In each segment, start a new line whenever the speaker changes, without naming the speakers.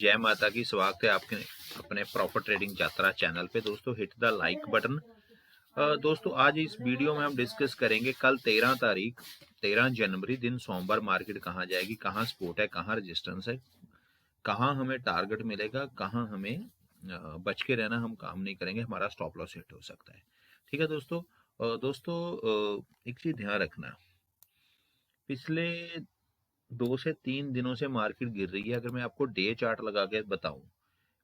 जय माता की। स्वागत है आपके अपने प्रॉपर ट्रेडिंग यात्रा चैनल पे। दोस्तों हिट द लाइक बटन। दोस्तों आज इस वीडियो में हम डिस्कस करेंगे कल 13 जनवरी दिन सोमवार मार्केट कहाँ जाएगी, कहाँ सपोर्ट है, कहाँ रेजिस्टेंस है, कहाँ हमें टारगेट मिलेगा, कहाँ हमें बच के रहना, हम काम नहीं करेंगे, हमारा स्टॉप लॉस हिट हो सकता है। ठीक है दोस्तों। एक चीज ध्यान रखना, पिछले 2 से 3 दिनों से मार्केट गिर रही है। अगर मैं आपको डे चार्ट लगा के बताऊं,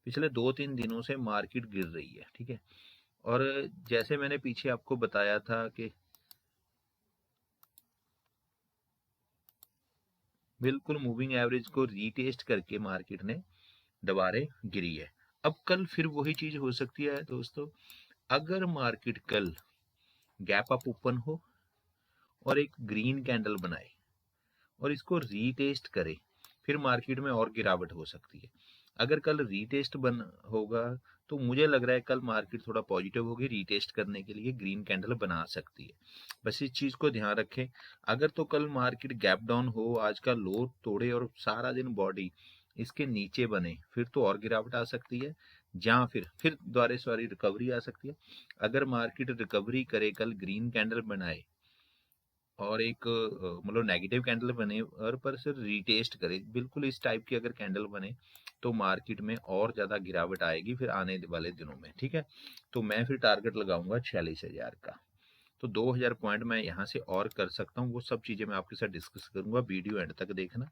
पिछले 2-3 दिनों से मार्केट गिर रही है। ठीक है। और जैसे मैंने पीछे आपको बताया था कि बिल्कुल मूविंग एवरेज को रीटेस्ट करके मार्केट ने दोबारा गिरी है। अब कल फिर वही चीज हो सकती है दोस्तों। अगर मार्केट कल गैप अप ओपन हो और एक ग्रीन कैंडल बनाए और इसको रीटेस्ट करे, फिर मार्केट में और गिरावट हो सकती है। अगर कल रीटेस्ट बन होगा तो मुझे लग रहा है कल मार्केट थोड़ा पॉजिटिव होगी, रीटेस्ट करने के लिए ग्रीन कैंडल बना सकती है। बस इस चीज को ध्यान रखें। अगर तो कल मार्केट गैप डाउन हो, आज का लो तोड़े और सारा दिन बॉडी इसके नीचे बने, फिर तो और गिरावट आ सकती है, जहां फिर दोबारा सॉरी रिकवरी आ सकती है। अगर मार्केट रिकवरी करे, कल ग्रीन कैंडल बनाए और एक मतलब नेगेटिव कैंडल बने और पर सिर्फ रिटेस्ट करे, बिल्कुल इस टाइप की अगर कैंडल बने तो मार्केट में और ज्यादा गिरावट आएगी फिर आने वाले दिनों में। ठीक है। तो मैं फिर टारगेट लगाऊंगा 46,000 का। तो 2,000 पॉइंट मैं यहाँ से और कर सकता हूँ, वो सब चीजें मैं आपके साथ डिस्कस करूंगा। वीडियो एंड तक देखना।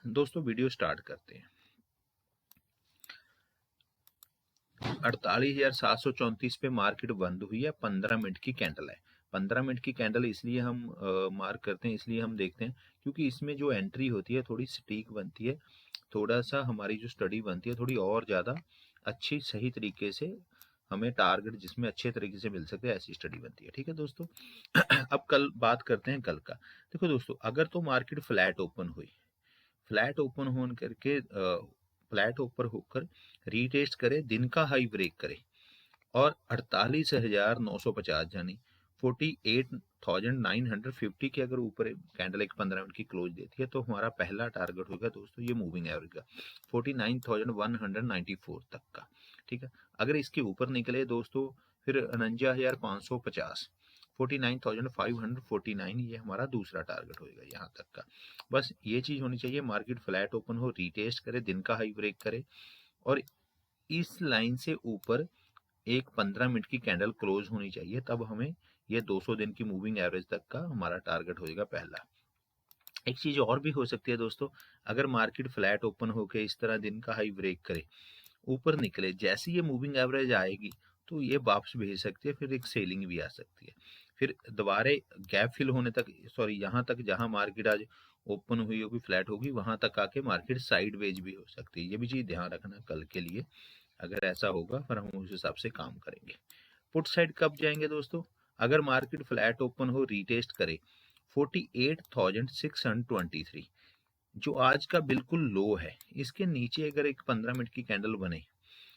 दोस्तों वीडियो स्टार्ट करते हैं। 48,734 पे मार्केट बंद हुई है। 15 मिनट की कैंडल है। 15 मिनट की कैंडल इसलिए हम मार्क करते हैं, इसलिए हम देखते हैं क्योंकि इसमें जो एंट्री होती है थोड़ी सटीक बनती है, थोड़ा सा हमारी जो स्टडी बनती है थोड़ी और ज्यादा अच्छी सही तरीके से हमें टारगेट जिसमें अच्छे तरीके से मिल सकते हैं, ऐसी स्टडी बनती है। ठीक है दोस्तों। अब कल बात करते हैं कल का। देखो दोस्तों, अगर तो मार्केट फ्लैट ओपन हुई, फ्लैट ओपन होने करके फ्लैट ऊपर होकर रीटेस्ट करे, दिन का हाई ब्रेक करे और 48,950 यानी 48,950 के अगर ऊपर कैंडल एक 15 मिनट की क्लोज देती है तो हमारा पहला टारगेट होगा दोस्तों ये मूविंग एवरेज का 49,194 तक का। ठीक है। अगर इसके ऊपर निकले दोस्तों फिर 49,550, 49,549 ये हमारा दूसरा टारगेट होगा यहाँ तक का। बस ये चीज होनी चाहिए, मार्केट फ्लैट ओपन हो, रीटेस्ट करे, दिन का हाई ब्रेक करे और इस लाइन से ऊपर एक 15 मिनट की कैंडल क्लोज होनी चाहिए, तब हमें ये 200 दिन की मूविंग एवरेज तक का हमारा टारगेट हो जाएगा पहला। एक चीज और भी हो सकती है दोस्तों, अगर मार्केट फ्लैट ओपन होकर इस तरह दिन का हाई ब्रेक करे, ऊपर निकले, जैसे ये मूविंग एवरेज आएगी तो ये वापस भेज सकती है, फिर एक सेलिंग भी आ सकती है, फिर दोबारा गैप फिल होने तक, सॉरी यहाँ तक जहां मार्केट आज ओपन हुई होगी फ्लैट होगी वहां तक आके मार्केट साइड वेज भी हो सकती है। ये भी चीज ध्यान रखना कल के लिए। अगर ऐसा होगा फिर हम उस हिसाब से काम करेंगे। पुट साइड कब जाएंगे दोस्तों? अगर मार्केट फ्लैट ओपन हो, रीटेस्ट करे 48,623 जो आज का बिल्कुल लो है, इसके नीचे अगर एक 15 मिनट की कैंडल बने,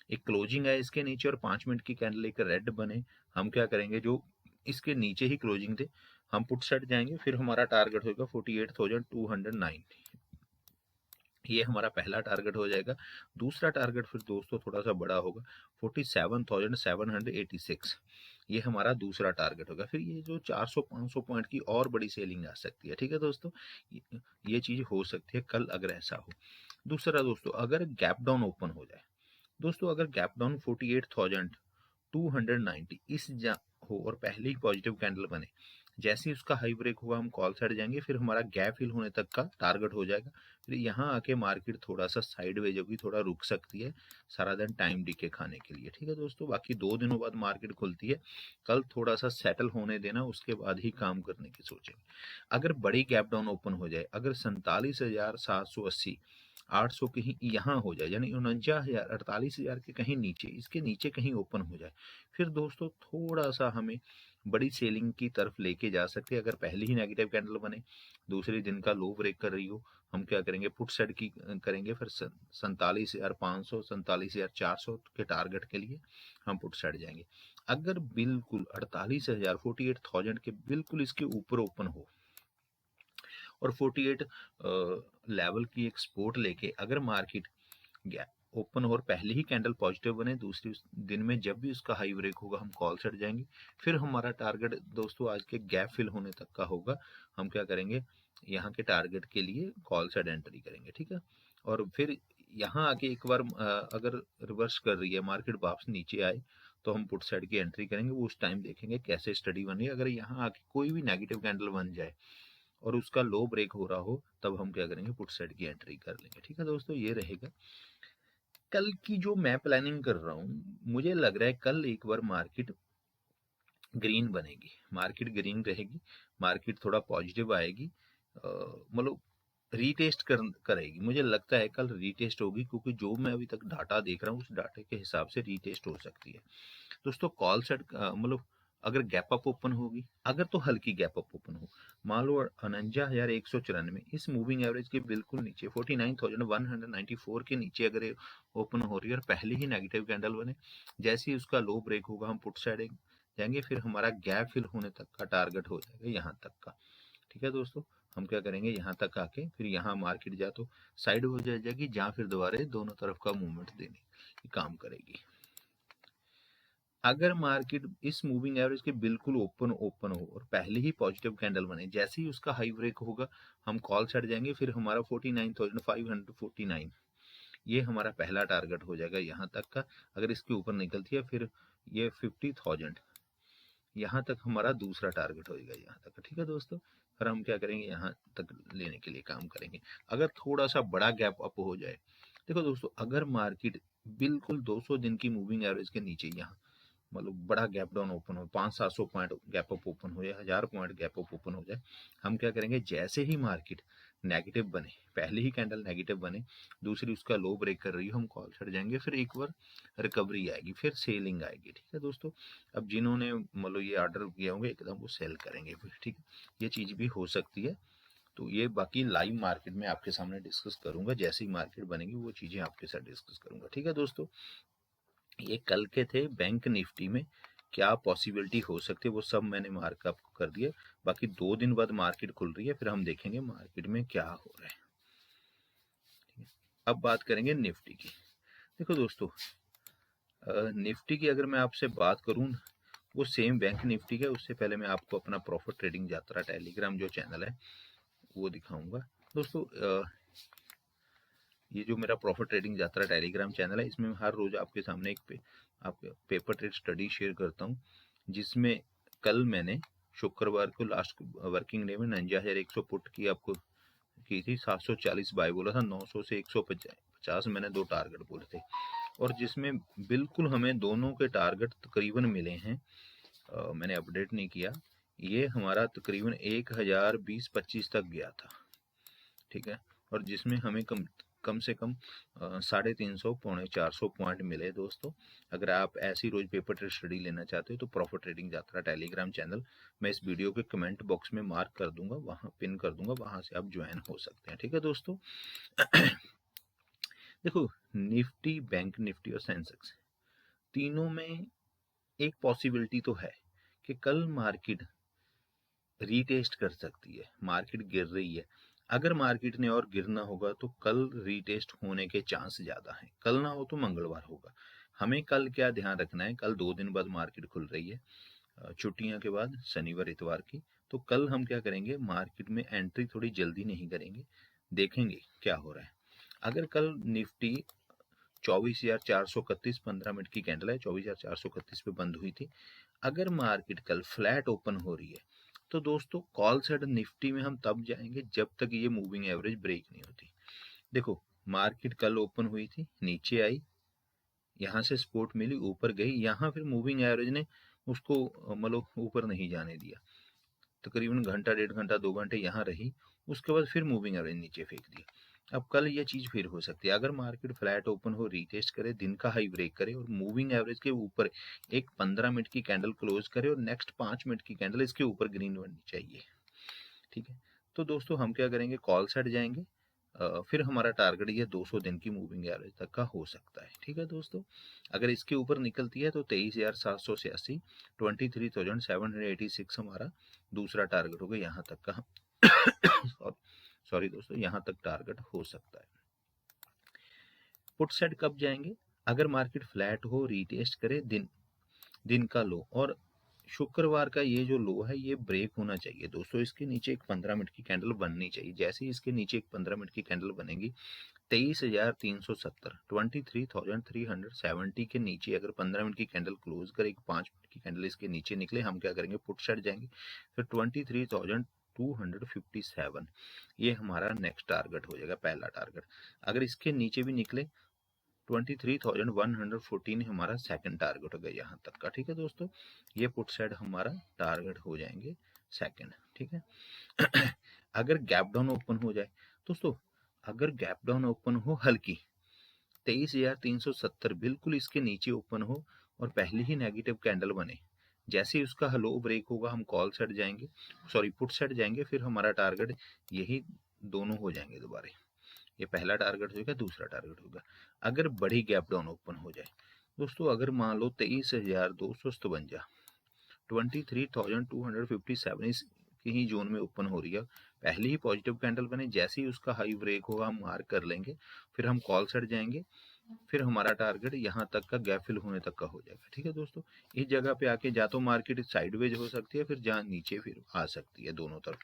एक क्लोजिंग है इसके नीचे और 5 मिनट की कैंडल एक रेड बने, हम क्या करेंगे, जो इसके नीचे ही क्लोजिंग थे हम पुट साइड जाएंगे, फिर हमारा टारगेट होगा 48,290। ये हमारा पहला टारगेट हो जाएगा। दूसरा टारगेट फिर दोस्तों थोड़ा सा बड़ा होगा, 47,786 ये हमारा दूसरा टारगेट होगा। फिर ये जो 400-500 पॉइंट की और बड़ी सेलिंग आ सकती है। ठीक है दोस्तों, ये चीज हो सकती है कल अगर ऐसा हो। दूसरा दोस्तों, अगर गैप डाउन ओपन हो जाए, दोस्तों अगर गैप डाउन 48,290 इस हो और पहले ही पॉजिटिव कैंडल बने, जैसे ही उसका हाई ब्रेक हुआ हम कॉल साइड जाएंगे, फिर हमारा गैप फिल होने तक का टारगेट हो जाएगा। फिर यहाँ आके मार्केट थोड़ा सा साइडवेज होगी, थोड़ा रुक सकती है सारा दिन टाइम डीके खाने के लिए। ठीक है दोस्तों, बाकी 2 दिनों बाद मार्केट खुलती है, कल थोड़ा सा सेटल होने देना, उसके बाद ही काम करने की सोचेंगे। अगर बड़ी गैप डाउन ओपन हो जाए, अगर 47,780 800 कहीं यहाँ हो जाए, यानी 49,000 48,000 के कहीं नीचे, इसके नीचे कहीं ओपन हो जाए, फिर दोस्तों थोड़ा सा हमें बड़ी सेलिंग की तरफ लेके जा सकते हैं। अगर पहली ही नेगेटिव कैंडल बने, दूसरे दिन का लो ब्रेक कर रही हो, हम क्या करेंगे, पुट साइड की करेंगे, फिर 47,500 47,400 के टारगेट के लिए हम पुट साइड जाएंगे। अगर बिल्कुल 48,000 48,000 के बिल्कुल इसके ऊपर ओपन हो और 48 लेवल की एक सपोर्ट लेके अगर मार्केट ओपन और पहले ही कैंडल पॉजिटिव बने, दूसरे दिन में जब भी उसका हाई ब्रेक होगा हम कॉल सेट जाएंगे। फिर हमारा टारगेट दोस्तों आज के गैप फिल होने तक का होगा। हम क्या करेंगे, यहाँ के टारगेट के लिए कॉल सेट एंट्री करेंगे, ठीक है। और फिर यहाँ आके एक बार अगर रिवर्स कर रही है मार्केट, वापस नीचे आए तो हम पुट साइड की एंट्री करेंगे। वो उस टाइम देखेंगे कैसे स्टडी बन रही है। अगर यहाँ आके कोई भी नेगेटिव कैंडल बन जाए और उसका लो ब्रेक हो रहा हो, तब हम क्या करेंगे, पुट साइड की एंट्री कर लेंगे, ठीक है दोस्तों। ये रहेगा कल की जो मैं प्लानिंग कर रहा हूँ। मुझे लग रहा है कल एक बार मार्केट ग्रीन बनेगी, मार्केट ग्रीन रहेगी, मार्केट थोड़ा पॉजिटिव आएगी, मतलब रीटेस्ट करेगी। मुझे लगता है कल रीटेस्ट होगी, क्योंकि जो मैं अभी तक डाटा देख रहा हूँ उस डाटे के हिसाब से रीटेस्ट हो सकती है दोस्तों। कॉल सेट मतलब अगर गैप अप ओपन होगी, अगर तो हल्की गैप अप ओपन हो, मान लो 49,194 इस मूविंग एवरेज के बिल्कुल नीचे 49,194 के नीचे अगर ओपन हो रही है और पहले ही नेगेटिव कैंडल बने, जैसे ही उसका लो ब्रेक होगा हम पुट साइड जाएंगे। फिर हमारा गैप फिल होने तक का टारगेट हो जाएगा यहाँ तक का, ठीक है दोस्तों। हम क्या करेंगे, यहाँ तक आके फिर यहाँ मार्केट जा तो साइड हो जाएगी, जहाँ फिर दोबारा दोनों तरफ का मूवमेंट देने की काम करेगी। अगर मार्केट इस मूविंग एवरेज के बिल्कुल ओपन हो और पहले ही पॉजिटिव कैंडल बने, जैसे ही उसका हाई ब्रेक होगा हम कॉल सेट जाएंगे। फिर हमारा 49,549 ये हमारा पहला टारगेट हो जाएगा यहाँ तक का। अगर इसके ऊपर निकलती है फिर ये 50,000 यहाँ तक हमारा दूसरा टारगेट हो जाएगा यहाँ तक, ठीक है दोस्तों। फिर हम क्या करेंगे, यहाँ तक लेने के लिए काम करेंगे। अगर थोड़ा सा बड़ा गैप अप हो जाए, देखो दोस्तों, अगर मार्केट बिल्कुल 200 दिन की मूविंग एवरेज के नीचे यहाँ मतलब बड़ा गैप डाउन ओपन हो, 500-700 पॉइंट गैप अप ओपन हो जाए, 1000 पॉइंट गैप अप ओपन हो जाए, हम क्या करेंगे, जैसे ही मार्केट नेगेटिव बने, पहले ही कैंडल नेगेटिव बने, दूसरी उसका लो ब्रेक कर रही हो, हम कॉल सेट जाएंगे। फिर एक बार रिकवरी आएगी, फिर सेलिंग आएगी, ठीक है दोस्तों। अब जिन्होंने मतलब ये ऑर्डर किया होंगे एकदम वो सेल करेंगे फिर, ठीक है। ये चीज़ भी हो सकती है। तो ये बाकी लाइव मार्केट में आपके सामने डिस्कस करूंगा, जैसे ही मार्केट बनेगी वो चीज़ें आपके साथ डिस्कस करूंगा, ठीक है दोस्तों। ये कल के थे बैंक निफ्टी में क्या पॉसिबिलिटी हो सकती है, वो सब मैंने मार्कअप कर दिया। बाकी 2 दिन बाद मार्केट खुल रही है, फिर हम देखेंगे मार्केट में क्या हो रहा है। अब बात करेंगे निफ्टी की। देखो दोस्तों, निफ्टी की अगर मैं आपसे बात करूं, वो सेम बैंक निफ्टी का। उससे पहले मैं आपको अपना प्रॉफिट ट्रेडिंग यात्रा टेलीग्राम जो चैनल है वो दिखाऊंगा दोस्तों। ये जो मेरा प्रॉफिट ट्रेडिंग यात्रा टेलीग्राम चैनल है, इसमें हर रोज आपके सामने एक आपके पेपर ट्रेड स्टडी शेयर करता हूँ, जिसमें कल मैंने शुक्रवार को लास्ट वर्किंग डे में 49,100 पुट की आपको की थी, 740 बाय बोला था, 900 से 150 मैंने 2 टारगेट बोले थे, और जिसमें बिल्कुल हमें दोनों के टारगेट तकरीबन मिले हैं। मैंने अपडेट नहीं किया, ये हमारा तकरीबन 1020-25 तक गया था, ठीक है। और जिसमें हमें कम से कम 350 400 पॉइंट मिले दोस्तों। अगर आप ऐसी रोज पेपर ट्रेड स्टडी लेना चाहते हो तो प्रॉफिट ट्रेडिंग यात्रा टेलीग्राम चैनल मैं इस वीडियो के कमेंट बॉक्स में मार्क कर दूंगा, वहां पिन कर दूंगा, वहां से आप ज्वाइन हो सकते हैं, ठीक है दोस्तों। देखो, निफ्टी, बैंक निफ्टी और सेंसेक्स तीनों में एक पॉसिबिलिटी तो है कि कल मार्केट रीटेस्ट कर सकती है। मार्केट गिर रही है, अगर मार्केट ने और गिरना होगा तो कल रीटेस्ट होने के चांस ज्यादा हैं। कल ना हो तो मंगलवार होगा। हमें कल क्या ध्यान रखना है, कल 2 दिन बाद मार्केट खुल रही है, छुट्टियों के बाद, शनिवार इतवार की। तो कल हम क्या करेंगे, मार्केट में एंट्री थोड़ी जल्दी नहीं करेंगे, देखेंगे क्या हो रहा है। अगर कल निफ्टी 24,431 15 मिनट की कैंडल है, 24,431 पे बंद हुई थी, अगर मार्केट कल फ्लैट ओपन हो रही है तो दोस्तों कॉल सेट निफ्टी में हम तब जाएंगे जब तक ये मूविंग एवरेज ब्रेक नहीं होती। देखो, मार्केट कल ओपन हुई थी, नीचे आई, यहाँ से सपोर्ट मिली, ऊपर गई, यहाँ फिर मूविंग एवरेज ने उसको मतलब ऊपर नहीं जाने दिया, तकरीबन घंटा, 1.5 घंटा, 2 घंटे यहाँ रही, उसके बाद फिर मूविंग एवरेज नीचे फेंक दिया। अब कल ये चीज फिर हो सकती है, अगर मार्केट फ्लैट ओपन हो, रीटेस्ट करे, दिन का हाई ब्रेक करे और मूविंग एवरेज के ऊपर एक 15 मिनट की कैंडल क्लोज करे और नेक्स्ट 5 मिनट की कैंडल इसके ऊपर ग्रीन बननी चाहिए, ठीक है। तो दोस्तों हम क्या करेंगे, कॉल सेट जाएंगे, फिर हमारा टारगेट ये 200 दिन की मूविंग एवरेज तक का हो सकता है, ठीक है दोस्तों। अगर इसके ऊपर निकलती है तो 23,786 23,786 हमारा दूसरा टारगेट होगा, यहाँ तक का सॉरी दोस्तों, यहाँ तक टारगेट हो सकता है। पुट साइड कब जाएंगे? अगर मार्केट फ्लैट हो, रीटेस्ट करे, दिन का लो, और शुक्रवार का ये जो लो है ये ब्रेक होना चाहिए दोस्तों। इसके नीचे एक 15 मिनट की कैंडल बननी चाहिए। जैसे ही इसके नीचे एक 15 मिनट की कैंडल बनेगी 23,370 23,370 के नीचे अगर 15 मिनट की कैंडल क्लोज करे, 5 मिनट की कैंडल इसके नीचे निकले, हम क्या करेंगे? पुट साइड जाएंगे। फिर 23,257 ये हमारा नेक्स्ट टारगेट हो जाएगा, पहला टारगेट। अगर इसके नीचे भी निकले 23,114 हमारा सेकंड टारगेट हो गया यहाँ तक का। ठीक है दोस्तों, ये पुट साइड हमारा टारगेट हो जाएंगे सेकंड। ठीक है। अगर गैप डाउन ओपन हो जाए दोस्तों, अगर गैप डाउन ओपन हो हल्की 23,370 बिल्कुल इसके नीचे ओपन हो और पहले ही नेगेटिव कैंडल बने, जैसे ही उसका लो ब्रेक होगा हम कॉल साइड जाएंगे, सॉरी पुट साइड जाएंगे। फिर हमारा टारगेट यही दोनों हो जाएंगे दोबारा। ये पहला टारगेट होगा, दूसरा टारगेट होगा। अगर बड़ी गैप डाउन ओपन हो जाए दोस्तों, अगर मान लो 23,257 23,257 की ही जोन में ओपन हो रही है, पहले ही पॉजिटिव कैंडल बने, जैसे ही उसका हाई ब्रेक होगा हम मार्क कर लेंगे। फिर हम कॉल साइड जाएंगे, फिर हमारा टारगेट यहाँ तक का गैप फिल होने तक का हो जाएगा। ठीक है दोस्तों, इस जगह पे आके जा तो मार्केट साइडवेज हो सकती है, फिर जहाँ नीचे फिर आ सकती है दोनों तरफ,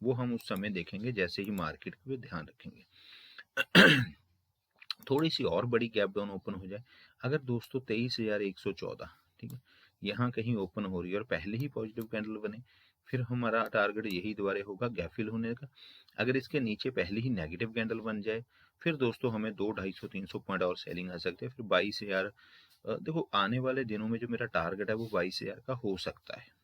वो हम उस समय देखेंगे जैसे ही मार्केट पे ध्यान रखेंगे। थोड़ी सी और बड़ी गैप डाउन ओपन हो जाए, अगर दोस्तों 23,114 ठीक है यहाँ कहीं ओपन हो रही है और पहले ही पॉजिटिव कैंडल बने, फिर हमारा टारगेट यही दोबारा होगा गैप फिल होने का। अगर इसके नीचे पहले ही नेगेटिव कैंडल बन जाए, फिर दोस्तों हमें 200-250-300 पॉइंट और सेलिंग आ सकते हैं। फिर 22,000 देखो आने वाले दिनों में जो मेरा टारगेट है वो 22,000 का हो सकता है।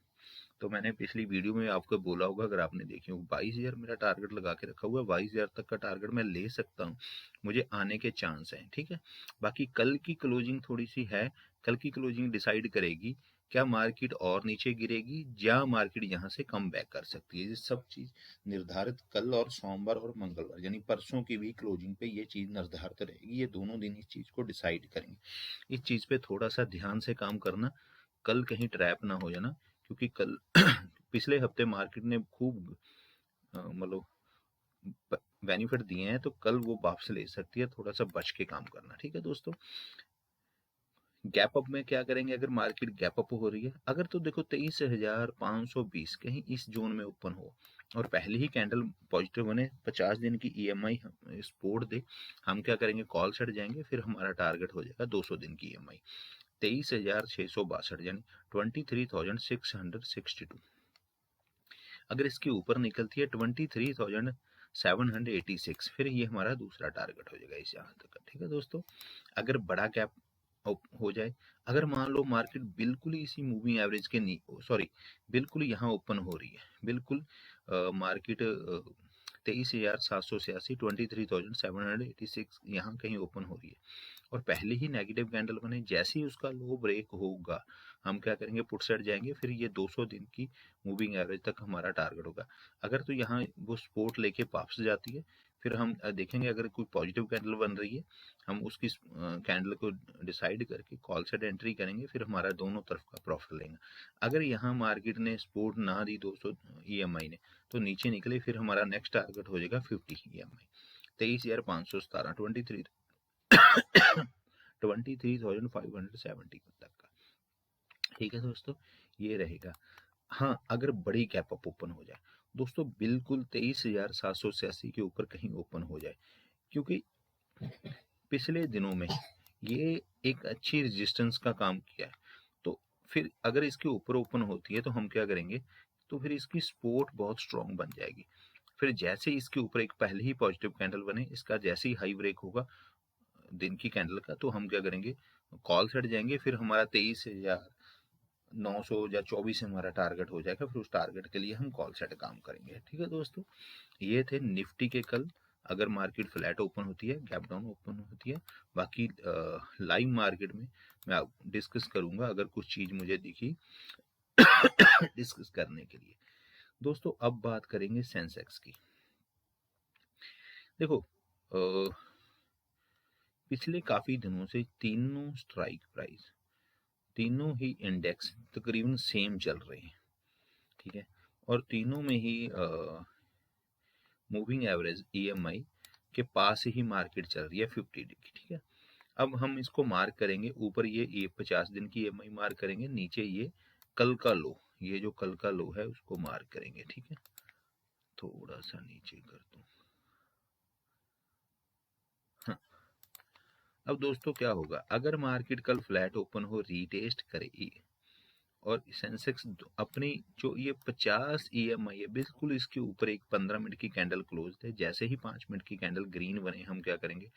तो मैंने पिछली वीडियो में आपको बोला होगा, अगर आपने देखी हो, 22,000 मेरा टारगेट लगा के रखा हुआ है। 22,000 तक का टारगेट मैं ले सकता हूँ, मुझे आने के चांस हैं। ठीक है, बाकी कल की क्लोजिंग थोड़ी सी है, कल की क्लोजिंग डिसाइड करेगी क्या मार्केट और नीचे गिरेगी या मार्केट यहाँ से कम बैक कर सकती है। ये सब चीज निर्धारित कल और सोमवार और मंगलवार यानी परसों की भी क्लोजिंग पे ये चीज निर्धारित रहेगी। ये दोनों दिन इस चीज को डिसाइड करेंगे। इस चीज पे थोड़ा सा ध्यान से काम करना, कल कहीं ट्रैप ना हो जाना, क्योंकि कल पिछले हफ्ते मार्केट ने खूब मतलब बेनिफिट दिए हैं, तो कल वो वापस ले सकती है, थोड़ा सा बच के काम करना। ठीक है दोस्तों, गैप अप में क्या करेंगे? अगर मार्केट गैप अप हो रही है, अगर तो देखो 23,520 कहीं इस जोन में ओपन हो और पहले ही कैंडल पॉजिटिव बने, 50 दिन की EMI सपोर्ट दे, हम क्या करेंगे? कॉल साइड जाएंगे। फिर हमारा टारगेट हो जाएगा 200 दिन की EMI 23,662 यानी 23,662। अगर इसके ऊपर निकलती है 23,786, फिर ये हमारा दूसरा टारगेट हो जाएगा इस यहाँ तक। ठीक है दोस्तों, अगर बड़ा गैप हो जाए, अगर मान लो मार्केट बिल्कुल ही इसी मूविंग एवरेज के सॉरी बिल्कुल यहाँ ओपन हो रही है, बिल्कुल मार्केट 23,786 23,786 यहाँ कहीं ओपन हो रही है और पहले ही नेगेटिव कैंडल बने, जैसे ही उसका लो ब्रेक होगा हम क्या करेंगे? पुट साइड जाएंगे। फिर ये 200 दिन की मूविंग एवरेज तक हमारा टारगेट होगा। अगर तो यहाँ वो सपोर्ट लेके वापस जाती है, फिर हम देखेंगे अगर कोई पॉजिटिव कैंडल बन रही है, हम उसकी कैंडल को डिसाइड करके कॉल साइड एंट्री करेंगे। फिर हमारा दोनों तरफ का प्रॉफिट लेंगे। अगर यहाँ मार्केट ने सपोर्ट ना दी 200 EMI ने, तो नीचे निकले, फिर हमारा नेक्स्ट टारगेट हो जाएगा 50 EMI 23,517 23,570 तक का। ठीक है दोस्तों, ये रहेगा। हाँ, अगर बड़ी गैप अप ओपन हो जाए दोस्तों, बिल्कुल 23,786 के ऊपर कहीं ओपन हो जाए, क्योंकि पिछले दिनों में ये एक अच्छी रेजिस्टेंस का काम किया है, तो फिर अगर इसके ऊपर ओपन होती है तो हम क्या करेंगे? तो फिर इसकी सपोर्ट बहुत स्ट्रांग बन जाएगी। फिर जैसे ही इसके ऊपर एक पहले ही पॉजिटिव कैंडल बने, इसका जैसे ही हाई ब्रेक होगा दिन की कैंडल का, तो हम क्या करेंगे? कॉल साइड जाएंगे। फिर हमारा 23,900 या 24 हमारा टारगेट हो जाएगा। फिर उस टारगेट के लिए हम कॉल साइड काम करेंगे। ठीक है दोस्तों, ये थे निफ्टी के कल। अगर मार्केट फ्लैट ओपन होती है, गैप डाउन ओपन होती है, बाकी लाइव मार्केट में मैं डिस्कस करूंगा अगर कुछ चीज मुझे दिखी डिस्कस करने के लिए। दोस्तों अब बात करेंगे सेंसेक्स की। देखो पिछले काफी दिनों से तीनों स्ट्राइक प्राइस, तीनों ही इंडेक्स तकरीबन सेम चल रहे हैं। ठीक है, और तीनों में ही मूविंग एवरेज EMI के पास ही मार्केट चल रही है 50 डे की। ठीक है, अब हम इसको मार्क करेंगे, ऊपर ये 50 दिन की EMI मार्क करेंगे, नीचे ये कल का लो, ये जो कल का लो है उसको मार्क करेंगे। ठीक है, थोड़ा सा नीचे कर दूं। हाँ, अब दोस्तों क्या होगा, अगर मार्केट कल फ्लैट ओपन हो, रीटेस्ट करेगी और सेंसेक्स अपनी जो ये 50 EMI है बिल्कुल इसके ऊपर एक 15 मिनट की कैंडल क्लोज है, जैसे ही 5 मिनट की कैंडल ग्रीन बने हम क्या करेंगे,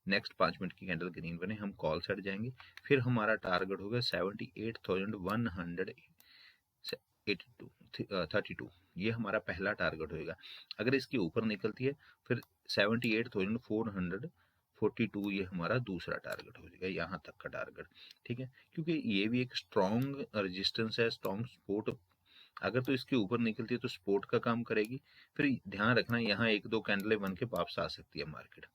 नेक्स्ट 5 मिनट की कैंडल ग्रीन बने हम कॉल सेट जाएंगे। फिर हमारा टारगेट होगा 78,182 ये हमारा पहला टारगेट होगा। अगर इसके ऊपर निकलती है फिर 78,442 ये हमारा दूसरा टारगेट हो जाएगा, यहाँ तक का टारगेट। ठीक है, क्योंकि ये भी एक स्ट्रॉन्ग रेजिस्टेंस है, स्ट्रॉन्ग सपोर्ट। अगर तो इसके ऊपर निकलती है तो सपोर्ट का काम करेगी। फिर ध्यान रखना यहाँ एक दो कैंडलें बन के वापस आ सकती है मार्केट।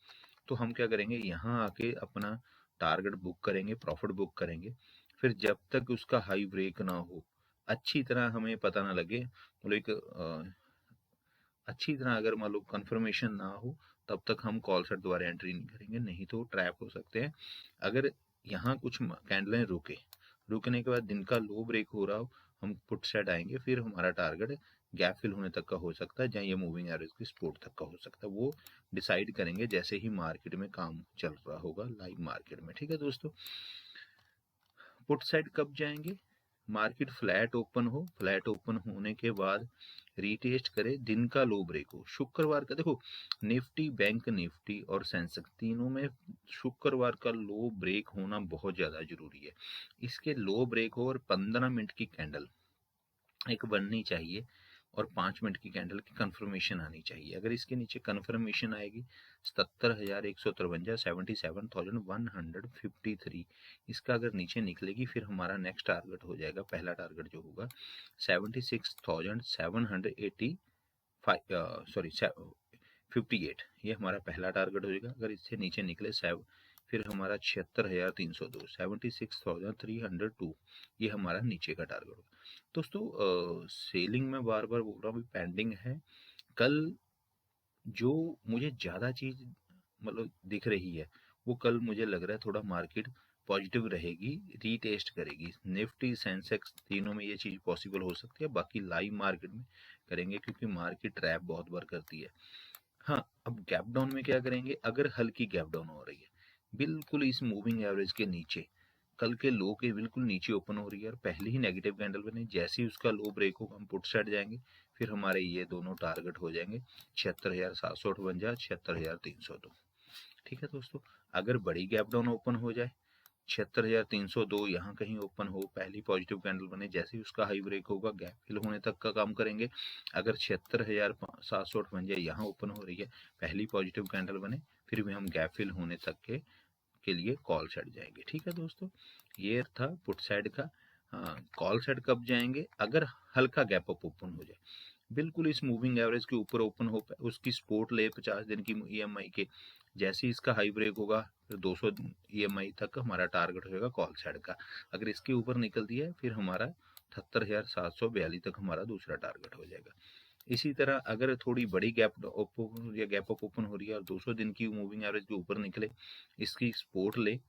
तो हम क्या करेंगे, यहाँ आके अपना टारगेट बुक करेंगे, प्रॉफिट बुक करेंगे। फिर जब तक उसका हाई ब्रेक ना हो, अच्छी तरह हमें पता ना लगे, मतलब एक अच्छी तरह अगर मान लो कंफर्मेशन ना हो, तब तक हम कॉल सेट द्वारा एंट्री नहीं करेंगे, नहीं तो ट्रैप हो सकते हैं। अगर यहाँ कुछ कैंडलें रुकने के बाद दिन का लो ब्रेक हो रहा हो, हम पुट सेट आएंगे, फिर हमारा टारगेट गैप फिल होने तक का हो सकता है, जहाँ ये मूविंग एवरेज की सपोर्ट तक का हो सकता है। वो डिसाइड करेंगे जैसे ही मार्केट में काम चल रहा होगा, लाइव मार्केट में। ठीक है दोस्तों, पुट साइड कब जाएंगे, मार्केट फ्लैट ओपन हो, फ्लैट ओपन होने के बाद रीटेस्ट करे, दिन का लो ब्रेक हो। शुक्रवार का देखो, निफ्टी, बैंक निफ्टी और सेंसेक्स तीनों में शुक्रवार का लो ब्रेक होना बहुत ज़्यादा जरूरी है। इसके लो ब्रेक हो और 15 मिनट की कैंडल एक बननी चाहिए और 5 मिनट की कैंडल की कंफर्मेशन आनी चाहिए। अगर इसके नीचे कंफर्मेशन आएगी 77,153, 77,153, इसका अगर नीचे निकलेगी, फिर हमारा नेक्स्ट टारगेट हो जाएगा, पहला टारगेट जो होगा 76,785, सॉरी 58, ये हमारा पहला टारगेट हो जाएगा। अगर इससे नीचे निकले फिर हमारा 76,302, 76,302, ये हमारा नीचे का टारगेट होगा। दोस्तों सेलिंग में बार बार बोल रहा हूँ, पेंडिंग है। कल जो मुझे ज़्यादा चीज़ मतलब दिख रही है, वो कल मुझे लग रहा है थोड़ा मार्केट पॉजिटिव रहेगी, रीटेस्ट करेगी। निफ्टी, सेंसेक्स तीनों में ये चीज़ पॉसिबल हो सकती है, बाकी लाइव मार्केट में करेंगे, क्योंकि मार्केट ट्रैप बहुत बार करती है। हाँ, अब गैप डाउन में क्या करेंगे, अगर हल्की गैप डाउन हो रही है बिल्कुल इस मूविंग एवरेज के नीचे, कल के लो के बिल्कुल नीचे ओपन हो रही है और पहले ही नेगेटिव कैंडल बने, जैसे ही उसका लो ब्रेक होगा हम पुट साइड जाएंगे, फिर हमारे ये दोनों टारगेट हो जाएंगे 76,758, 76,302। ठीक है दोस्तों, अगर बड़ी गैप डाउन ओपन हो जाए, 76,302 यहाँ कहीं ओपन हो, पहली पॉजिटिव कैंडल बने, जैसे ही उसका हाई ब्रेक होगा गैप फिल होने तक का काम करेंगे। अगर 76,758 यहाँ ओपन हो रही है, पहली पॉजिटिव कैंडल बने, फिर भी हम गैप फिल होने तक के लिए कॉल साइड जाएंगे। ठीक है दोस्तों, ये था पुट साइड का। हाँ, कॉल साइड कब जाएंगे, अगर हल्का गैप अप ओपन हो जाए, बिल्कुल इस मूविंग एवरेज के ऊपर ओपन हो, उसकी सपोर्ट ले 50 दिन की EMI के, जैसे ही इसका हाई ब्रेक होगा फिर 200 EMI तक हमारा टारगेट होगा कॉल साइड का। अगर इसके ऊपर निकलती है फिर हमारा 78,742 तक हमारा दूसरा टारगेट हो जाएगा। इसी तरह अगर थोड़ी बड़ी गैप ओपन या गैप अप ओपन हो रही है और 200 दिन की मूविंग एवरेज के ऊपर निकले, इसकी सपोर्ट ले,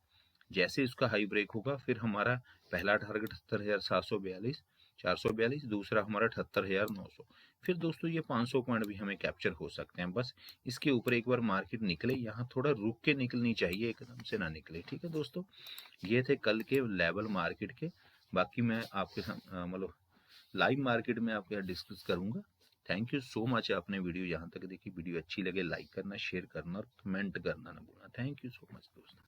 जैसे इसका हाई ब्रेक होगा फिर हमारा पहला टारगेट 78,742, 442, दूसरा हमारा 78,900। फिर दोस्तों ये 500 पॉइंट भी हमें कैप्चर हो सकते हैं, बस इसके ऊपर एक बार मार्केट निकले, यहाँ थोड़ा रुक के निकलनी चाहिए, एकदम से ना निकले। ठीक है दोस्तों, ये थे कल के लेवल मार्केट के। बाकी मैं आपके साथ मतलब लाइव मार्केट में आपके साथ डिस्कस करूंगा। थैंक यू सो मच, आपने वीडियो यहाँ तक देखी। वीडियो अच्छी लगे लाइक करना, शेयर करना और कमेंट करना ना भूलना। थैंक यू सो मच दोस्तों।